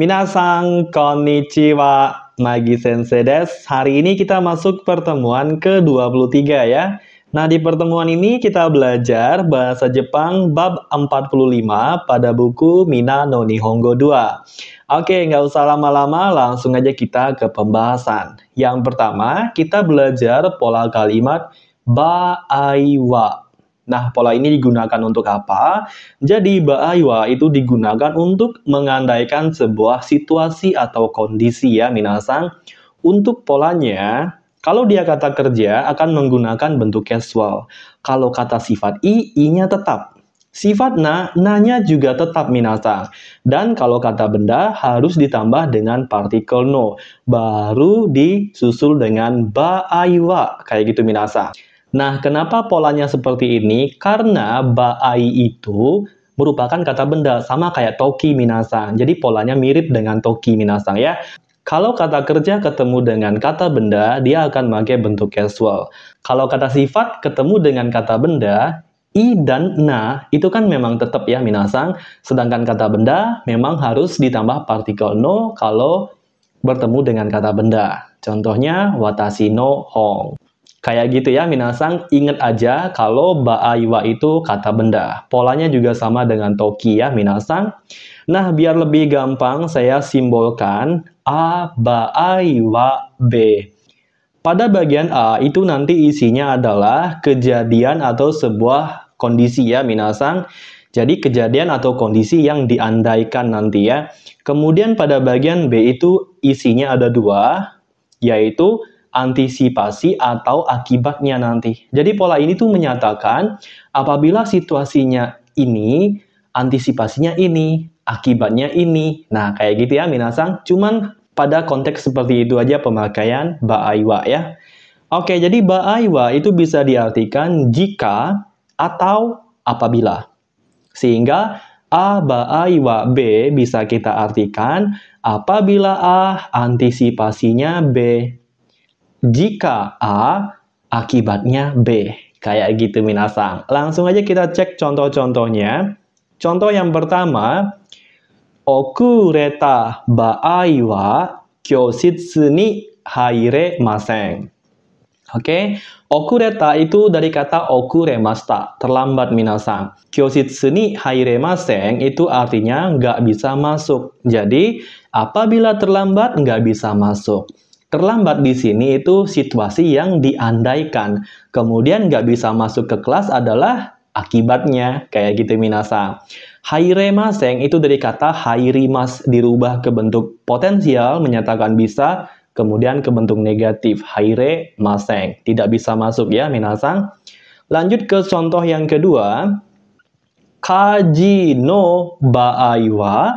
Minasang konnichiwa, Magi Sensei desu. Hari ini kita masuk pertemuan ke-23 ya. Nah, di pertemuan ini kita belajar bahasa Jepang bab 45 pada buku Mina no Nihongo 2. Oke, nggak usah lama-lama, langsung aja kita ke pembahasan. Yang pertama, kita belajar pola kalimat baai wa. Nah, pola ini digunakan untuk apa? Jadi, baaiwa itu digunakan untuk mengandaikan sebuah situasi atau kondisi ya, minasang. Untuk polanya, kalau dia kata kerja akan menggunakan bentuk casual. Kalau kata sifat i-nya tetap. Sifat na-nya juga tetap minasang. Dan kalau kata benda harus ditambah dengan partikel no. Baru disusul dengan baaiwa. Kayak gitu minasang. Nah, kenapa polanya seperti ini? Karena baai itu merupakan kata benda, sama kayak toki minasang. Jadi polanya mirip dengan toki minasang ya. Kalau kata kerja ketemu dengan kata benda, dia akan pakai bentuk casual. Kalau kata sifat ketemu dengan kata benda, i dan na itu kan memang tetap ya minasang. Sedangkan kata benda memang harus ditambah partikel no kalau bertemu dengan kata benda. Contohnya, watashi no hong. Kayak gitu ya, minasang. Ingat aja kalau baaiwa itu kata benda. Polanya juga sama dengan toki ya, minasang. Nah, biar lebih gampang, saya simbolkan a, baaiwa, b. Pada bagian a, itu nanti isinya adalah kejadian atau sebuah kondisi ya, minasang. Jadi, kejadian atau kondisi yang diandaikan nanti ya. Kemudian pada bagian b itu isinya ada dua, yaitu antisipasi atau akibatnya nanti. Jadi pola ini tuh menyatakan apabila situasinya ini, antisipasinya ini, akibatnya ini. Nah, kayak gitu ya minasang. Cuman pada konteks seperti itu aja pemakaian baaiwa ya. Oke, jadi baaiwa itu bisa diartikan jika atau apabila. Sehingga a baaiwa b bisa kita artikan apabila a, antisipasinya b. Jika A, akibatnya B. Kayak gitu minasang. Langsung aja kita cek contoh-contohnya. Contoh yang pertama, okureta baai wa kyositsu ni hairemasen. Oke, okureta itu dari kata okuremashita, terlambat minasang. Kyositsu ni hairemasen itu artinya nggak bisa masuk. Jadi, apabila terlambat nggak bisa masuk. Terlambat di sini itu situasi yang diandaikan. Kemudian nggak bisa masuk ke kelas adalah akibatnya. Kayak gitu minasang. Hairemasen itu dari kata hairimas dirubah ke bentuk potensial menyatakan bisa. Kemudian ke bentuk negatif. Hairemasen. Tidak bisa masuk ya minasang. Lanjut ke contoh yang kedua. Kaji no baai wa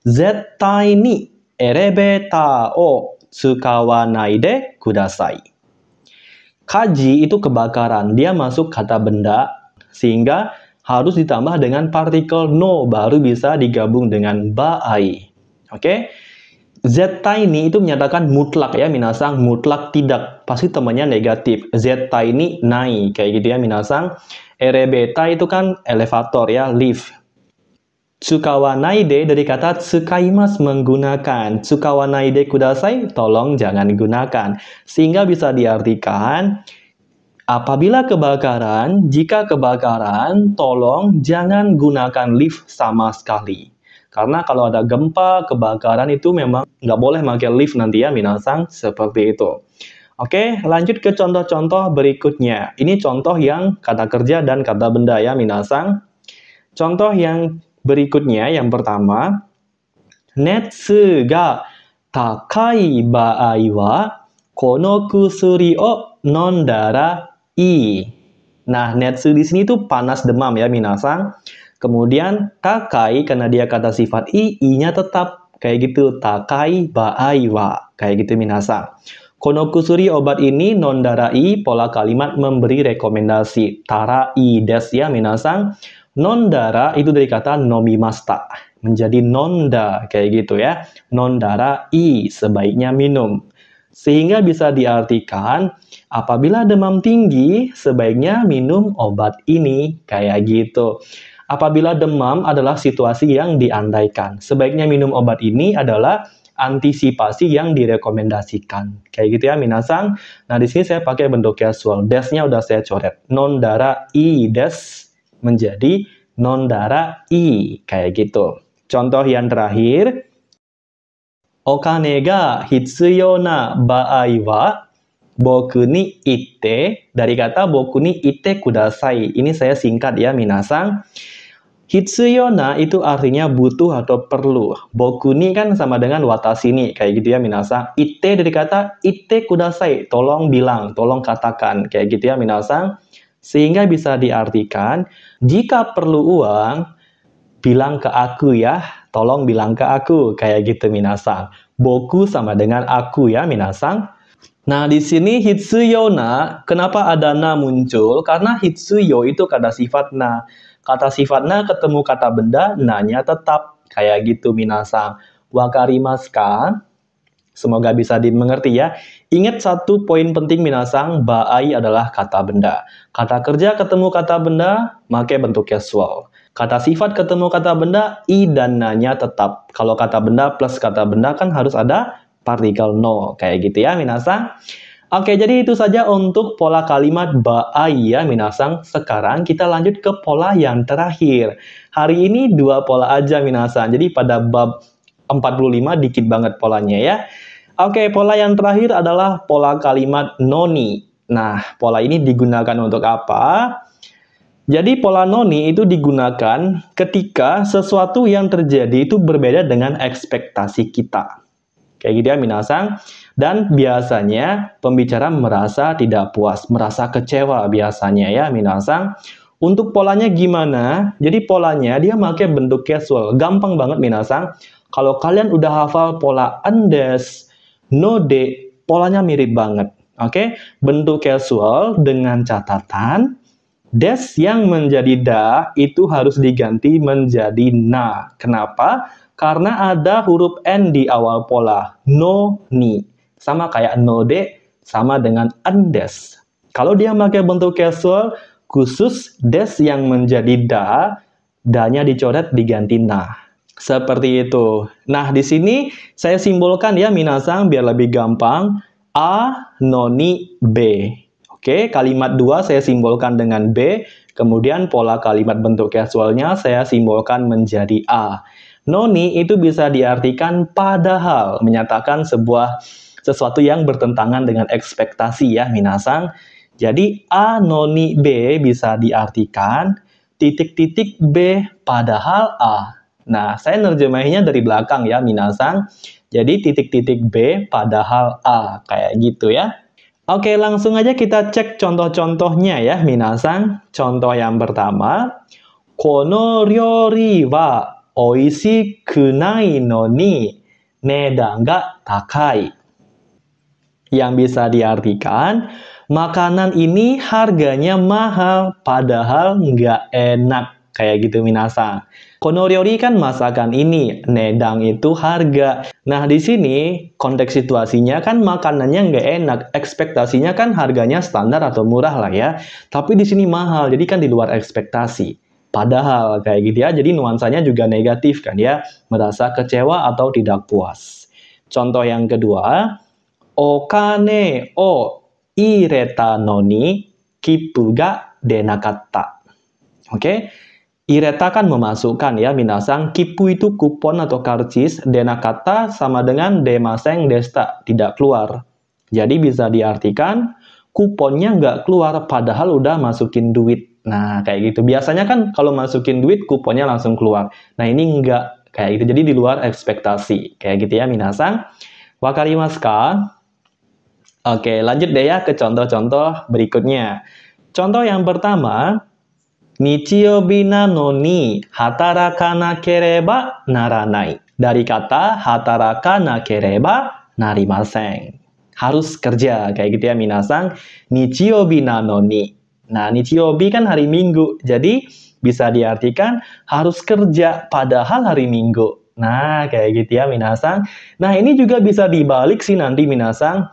zettai ni elevator o tsukawanai de kudasai. Kaji itu kebakaran, dia masuk kata benda sehingga harus ditambah dengan partikel no baru bisa digabung dengan baai. Oke? Zettai ini itu menyatakan mutlak ya minasang, mutlak tidak, pasti temannya negatif. Zettai ini nai, kayak gitu ya minasang. Erebeta itu kan elevator ya, lift. Tsukawanaide dari kata tsukaimas menggunakan. Tsukawanaide kudasai tolong jangan gunakan. Sehingga bisa diartikan apabila kebakaran, jika kebakaran tolong jangan gunakan lift sama sekali. Karena kalau ada gempa, kebakaran itu memang nggak boleh pakai lift nanti ya minasang, seperti itu. Oke, lanjut ke contoh-contoh berikutnya. Ini contoh yang kata kerja dan kata benda ya minasang. Contoh yang berikutnya, yang pertama, netsu ga takai baai wa kono kusuri o nondara i. Nah, netsu di sini tuh panas demam ya minasang. Kemudian takai karena dia kata sifat i-nya tetap kayak gitu, takai baai wa. Kayak gitu minasang. Kono kusuri obat ini nondara i, pola kalimat memberi rekomendasi. Tara i des ya minasang. Nondara itu dari kata nomimasta, menjadi nonda, kayak gitu ya. Nondara i, sebaiknya minum. Sehingga bisa diartikan, apabila demam tinggi, sebaiknya minum obat ini, kayak gitu. Apabila demam adalah situasi yang diandaikan. Sebaiknya minum obat ini adalah antisipasi yang direkomendasikan. Kayak gitu ya, minasang. Nah, di sini saya pakai bentuk casual. Desnya udah saya coret. Nondara i des menjadi nondara i. Kayak gitu. Contoh yang terakhir. Okane ga hitsuyo na baai wa boku ni itte. Dari kata boku ni itte kudasai. Ini saya singkat ya, minasang. Hitsuyo na itu artinya butuh atau perlu. Boku ni kan sama dengan watashi ni. Kayak gitu ya, minasang. Itte dari kata itte kudasai. Tolong bilang, tolong katakan. Kayak gitu ya, minasang. Sehingga bisa diartikan, jika perlu uang, bilang ke aku ya. Tolong bilang ke aku. Kayak gitu, minasang. Boku sama dengan aku ya, minasang. Nah, di sini hitsuyo na, kenapa ada na muncul? Karena hitsuyo itu kata sifat na. Kata sifat na ketemu kata benda, na-nya tetap. Kayak gitu, minasang. Wakarimasu ka? Semoga bisa dimengerti ya. Ingat satu poin penting, minasang, baai adalah kata benda. Kata kerja ketemu kata benda, pakai bentuk casual. Kata sifat ketemu kata benda, i dan na-nya tetap. Kalau kata benda plus kata benda kan harus ada partikel no. Kayak gitu ya, minasang. Oke, jadi itu saja untuk pola kalimat baai ya, minasang. Sekarang kita lanjut ke pola yang terakhir. Hari ini 2 pola aja, minasang. Jadi pada bab 45 dikit banget polanya ya. Oke, pola yang terakhir adalah pola kalimat noni. Nah, pola ini digunakan untuk apa? Jadi pola noni itu digunakan ketika sesuatu yang terjadi itu berbeda dengan ekspektasi kita. Kayak gitu ya, minasang. Dan biasanya pembicara merasa tidak puas, merasa kecewa biasanya ya, minasang. Untuk polanya gimana? Jadi polanya dia pakai bentuk casual. Gampang banget, minasang. Kalau kalian udah hafal pola andes, node, polanya mirip banget. Oke, bentuk casual dengan catatan des yang menjadi da itu harus diganti menjadi na. Kenapa? Karena ada huruf N di awal pola. No, ni. Sama kayak node, sama dengan andes. Kalau dia pakai bentuk casual, khusus des yang menjadi da, da-nya dicoret diganti na. Seperti itu. Nah, di sini saya simbolkan ya, minasang, biar lebih gampang. A, noni, B. Oke, kalimat 2 saya simbolkan dengan B. Kemudian pola kalimat bentuk casualnya saya simbolkan menjadi A. Noni itu bisa diartikan padahal, menyatakan sesuatu yang bertentangan dengan ekspektasi ya, minasang. Jadi A noni B bisa diartikan titik-titik B padahal A. Nah, saya nerjemahinnya dari belakang ya, minasang. Jadi titik-titik B padahal A, kayak gitu ya. Oke, langsung aja kita cek contoh-contohnya ya, minasang. Contoh yang pertama, kono ryori wa oishiku nai no ni nedan ga takai. Yang bisa diartikan, makanan ini harganya mahal, padahal nggak enak. Kayak gitu, minasang. Kono ryori kan masakan ini, nedang itu harga. Nah, di sini konteks situasinya kan makanannya nggak enak, ekspektasinya kan harganya standar atau murah lah ya. Tapi di sini mahal, jadi kan di luar ekspektasi. Padahal kayak gitu ya, jadi nuansanya juga negatif kan ya, merasa kecewa atau tidak puas. Contoh yang kedua, okane o ireta noni kipu ga denakatta. Oke, ireta kan memasukkan ya, minasang. Kipu itu kupon atau karcis, denakatta sama dengan demaseng desta, tidak keluar. Jadi bisa diartikan kuponnya nggak keluar padahal udah masukin duit. Nah, kayak gitu. Biasanya kan kalau masukin duit, kuponnya langsung keluar. Nah, ini enggak. Kayak gitu. Jadi di luar ekspektasi. Kayak gitu ya, minasang. Wakarimasu ka? Oke, lanjut deh ya ke contoh-contoh berikutnya. Contoh yang pertama, Nichiyobi na no ni hatarakanakereba naranai. Dari kata hatarakanakereba narimasen. Harus kerja. Kayak gitu ya, minasang. Nichiyobi na no ni. Nah, Nichiyobi kan hari Minggu, jadi bisa diartikan harus kerja padahal hari Minggu. Nah, kayak gitu ya, minasang. Nah, ini juga bisa dibalik sih nanti, minasang.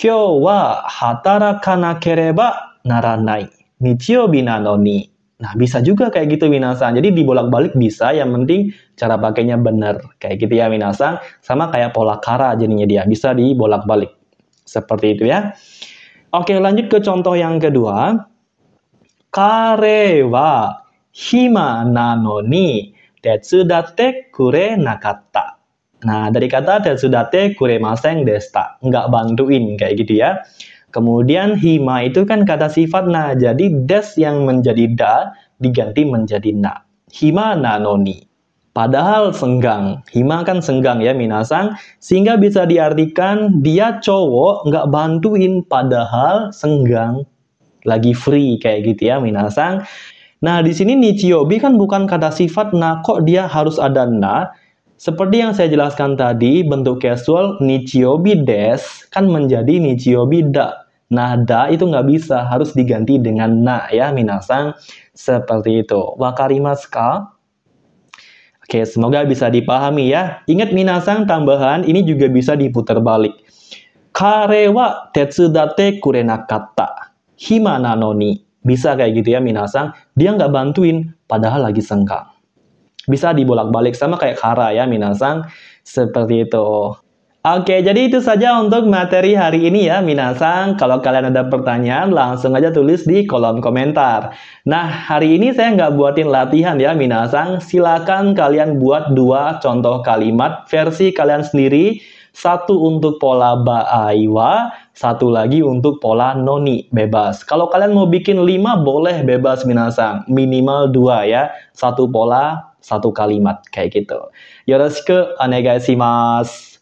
Kyou wa hatarakanakereba naranai. Nichiyobi na no ni. Nah, bisa juga kayak gitu minasan. Jadi dibolak-balik bisa, yang penting cara pakainya benar. Kayak gitu ya minasan. Sama kayak pola kara jadinya dia, bisa dibolak-balik. Seperti itu ya. Oke, lanjut ke contoh yang kedua. Kare wa hima nano ni tetsudatte kure nakatta. Nah, dari kata tetsudatte kuremasen deshita. Nggak bantuin, kayak gitu ya. Kemudian hima itu kan kata sifat na, jadi des yang menjadi da diganti menjadi na. Hima na noni. Padahal senggang. Hima kan senggang ya minasang, sehingga bisa diartikan dia cowok nggak bantuin padahal senggang. Lagi free kayak gitu ya minasang. Nah, di sini nichiobi kan bukan kata sifat na, kok dia harus ada na? Seperti yang saya jelaskan tadi, bentuk casual nichiobi des kan menjadi nichiobi da. Nah, da itu nggak bisa, harus diganti dengan na ya, minasang. Seperti itu. Wakarimasu ka? Oke, semoga bisa dipahami ya. Ingat minasang, tambahan ini juga bisa diputar balik. Kare wa tetsudatte kurenakatta. Hima nano ni. Bisa kayak gitu ya minasang. Dia nggak bantuin, padahal lagi senggang. Bisa dibolak-balik sama kayak kara ya minasang. Seperti itu. Oke, jadi itu saja untuk materi hari ini ya minasang. Kalau kalian ada pertanyaan, langsung aja tulis di kolom komentar. Nah, hari ini saya nggak buatin latihan ya minasang. Silakan kalian buat 2 contoh kalimat versi kalian sendiri. Satu untuk pola ba-aiwa, satu lagi untuk pola noni, bebas. Kalau kalian mau bikin 5, boleh bebas minasang. Minimal 2 ya. Satu pola, satu kalimat, kayak gitu. Yoroshiku onegaishimasu.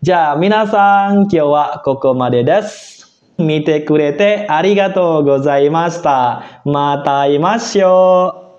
じゃあ、皆さん、今日はここまでです。見てくれてありがとうございました。また会いましょう。